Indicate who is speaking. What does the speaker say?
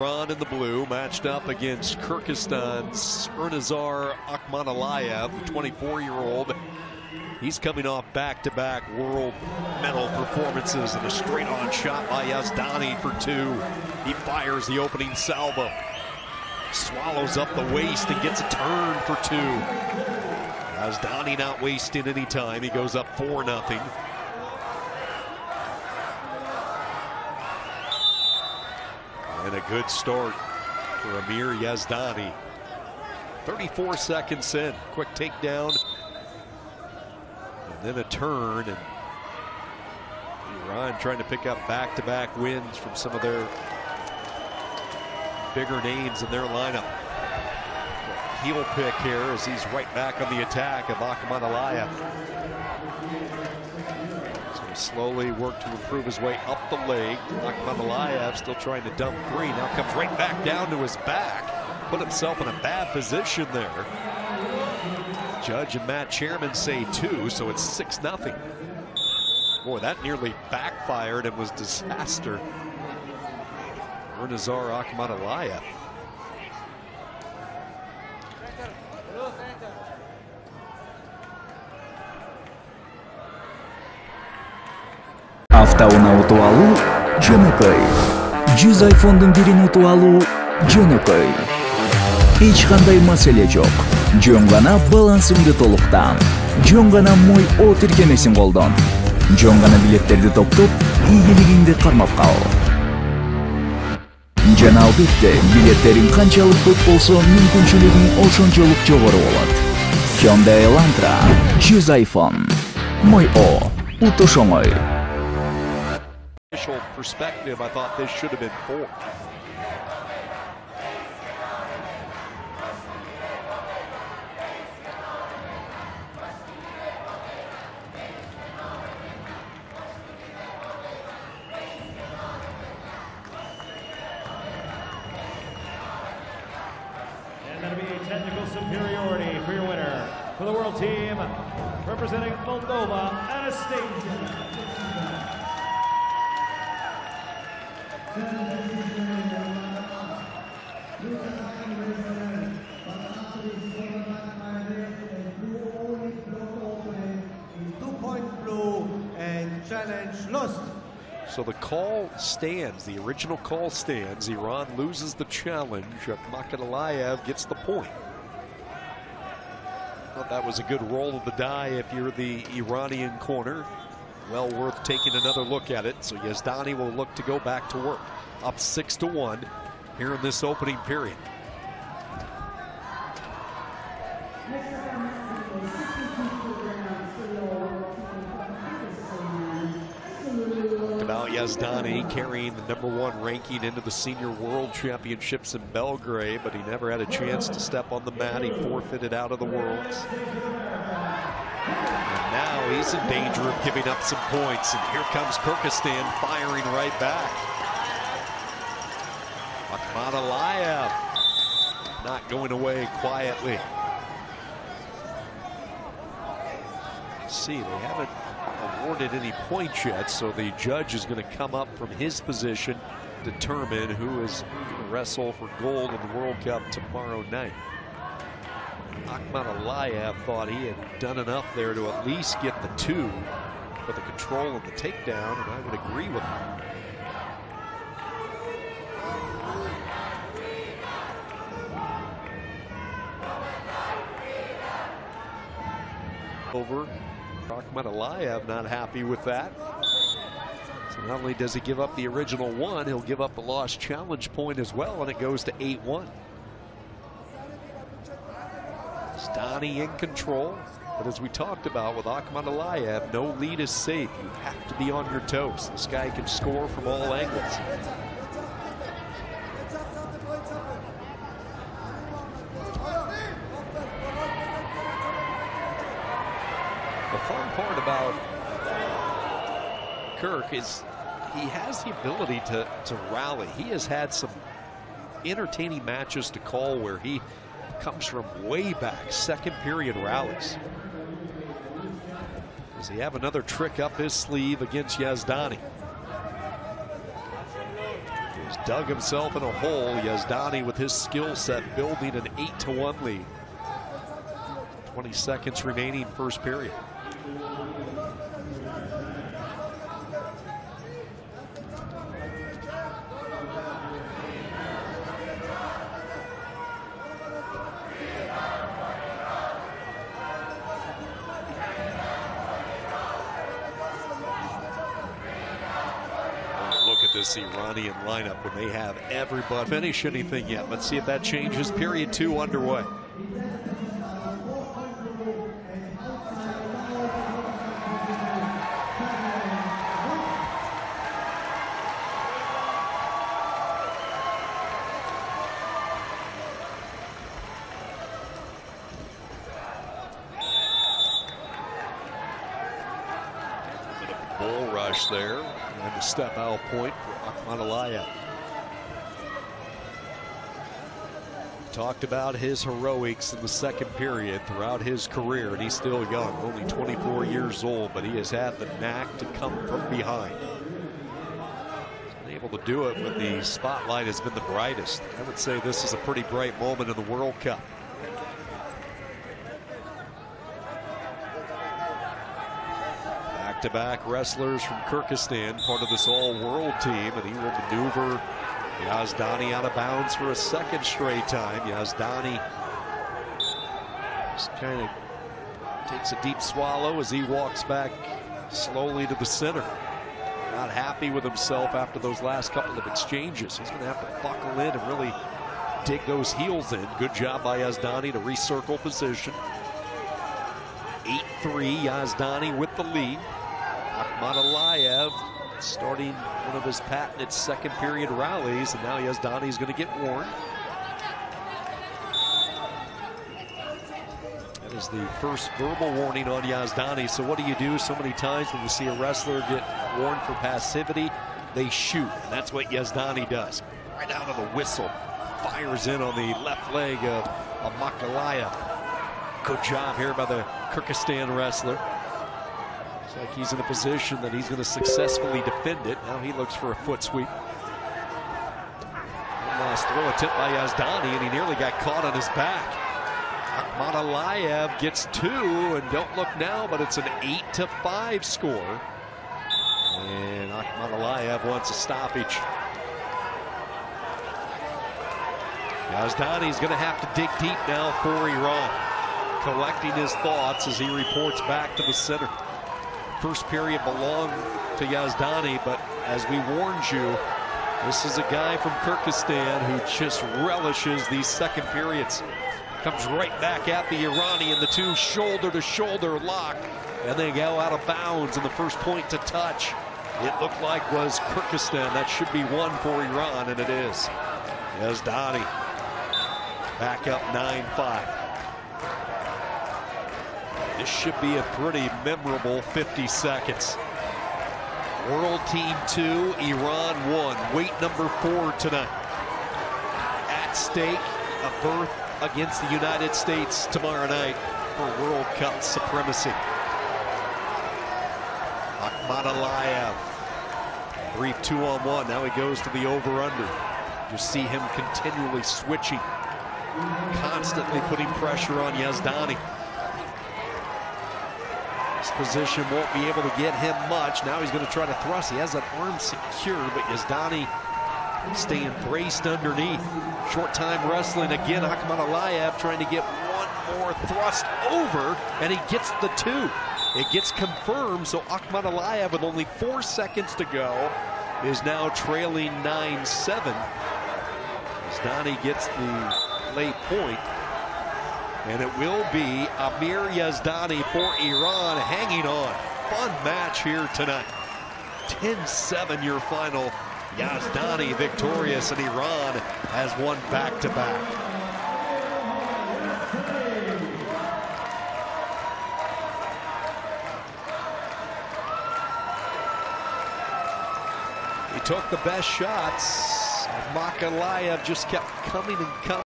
Speaker 1: Iran in the blue, matched up against Kyrgyzstan's Ernazar Akmataliyev, the 24-year-old. He's coming off back-to-back world medal performances and a straight-on shot by Yazdani for two. He fires the opening salvo, swallows up the waist and gets a turn for two. Yazdani not wasting any time. He goes up 4-0. And a good start for Amir Yazdani. 34 seconds in, quick takedown, and then a turn. And Iran trying to pick up back-to-back wins from some of their bigger names in their lineup. Heel pick here as he's right back on the attack of Akmataliев. Slowly work to improve his way up the leg. Akmataliyev still trying to dump three. Now comes right back down to his back. Put himself in a bad position there. Judge and Matt Chairman say two, so it's 6-0. Boy, that nearly backfired and was disaster. Ernazar Akmataliyev.
Speaker 2: Автоуна утуп алуу жөнөкөй. 100 iPhone'дун бирин утуп алуу жөнөкөй. Эч кандай маселе жок. Жөн гана балансыңды толуктан. Жөн гана мой О тиркемесин колдон. Жөн гана билеттерди топтоп, ийгилигиңди кармап кал. Жана албетте, билеттериң канчалык көп болсо, мүмкүнчүлүгүң ошончолук жогору болот. Hyundai Elantra 100 iPhone. Мой О утуш оңой.
Speaker 1: Perspective, I thought this should have been 4.
Speaker 3: And that'll be a technical superiority for your winner. For the world team, representing Moldova, Anastasia.
Speaker 1: So the call stands, the original call stands. Iran loses the challenge. Akmataliyev gets the point. Thought that was a good roll of the die if you're the Iranian corner. Well worth taking another look at it. So Yazdani will look to go back to work. Up 6-1 here in this opening period. About Yazdani carrying the #1 ranking into the Senior World Championships in Belgrade, but he never had a chance to step on the mat. He forfeited out of the Worlds. And now he's in danger of giving up some points. And here comes Kyrgyzstan firing right back. Akmataliyev not going away quietly. See, they haven't awarded any points yet, so the judge is going to come up from his position, determine who is going to wrestle for gold in the World Cup tomorrow night. Akmataliyev thought he had done enough there to at least get the two for the control of the takedown, and I would agree with him. Over. Akmataliyev not happy with that. So not only does he give up the original one, he'll give up the lost challenge point as well, and it goes to 8-1. Yazdani in control, but as we talked about with Akmataliyev, no lead is safe. You have to be on your toes. This guy can score from all angles. The fun part about Kirk is he has the ability to rally. He has had some entertaining matches to call where he comes from way back, second period rallies. Does he have another trick up his sleeve against Yazdani? He's dug himself in a hole. Yazdani with his skill set building an 8-1 lead. 20 seconds remaining first period. Look at this Iranian lineup when they have everybody finish anything yet. Let's see if that changes. Period 2 underway. Bull rush there, and a step out point for Akmatalia. Talked about his heroics in the second period throughout his career, and he's still young, only 24 years old, but he has had the knack to come from behind. He's been able to do it when the spotlight has been the brightest. I would say this is a pretty bright moment in the World Cup. Back-to-back wrestlers from Kyrgyzstan, part of this all-world team, and he will maneuver Yazdani out of bounds for a second straight time. Yazdani just kind of takes a deep swallow as he walks back slowly to the center. Not happy with himself after those last couple of exchanges. He's going to have to buckle in and really dig those heels in. Good job by Yazdani to recircle position. 8-3, Yazdani with the lead. Akmatalia starting one of his patented second period rallies, and now Yazdani is going to get warned. That is the first verbal warning on Yazdani. So what do? So many times when you see a wrestler get warned for passivity, they shoot, and that's what Yazdani does. Right out of the whistle, fires in on the left leg of Akmatalia. Good job here by the Kyrgyzstan wrestler. Looks like he's in a position that he's going to successfully defend it. Now he looks for a foot sweep. One last throw attempt by Yazdani, and he nearly got caught on his back. Akmatalia gets 2, and don't look now, but it's an 8-5 score. And Akmatalia wants a stoppage. Yazdani's going to have to dig deep now for Iran. Collecting his thoughts as he reports back to the center. First period belonged to Yazdani, but as we warned you, this is a guy from Kyrgyzstan who just relishes these second periods. Comes right back at the Iranian, the two shoulder-to-shoulder lock, and they go out of bounds, and the first point to touch, it looked like was Kyrgyzstan. That should be one for Iran, and it is. Yazdani back up 9-5. This should be a pretty memorable 50 seconds. World Team 2, Iran 1. Weight number 4 tonight. At stake, a berth against the United States tomorrow night for World Cup supremacy. Akmatalia, brief 2-on-1. Now he goes to the over-under. You see him continually switching, constantly putting pressure on Yazdani. Position won't be able to get him much. Now he's going to try to thrust. He has that arm secure, but Yazdani staying braced underneath. Short time wrestling again. Akmatalia trying to get one more thrust over, and he gets the 2. It gets confirmed, so Akmatalia, with only 4 seconds to go, is now trailing 9-7. Yazdani gets the late point. And it will be Amir Yazdani for Iran hanging on. Fun match here tonight. 10-7 your final. Yazdani victorious, and Iran has won back-to-back. He took the best shots. Akmatalia just kept coming and coming.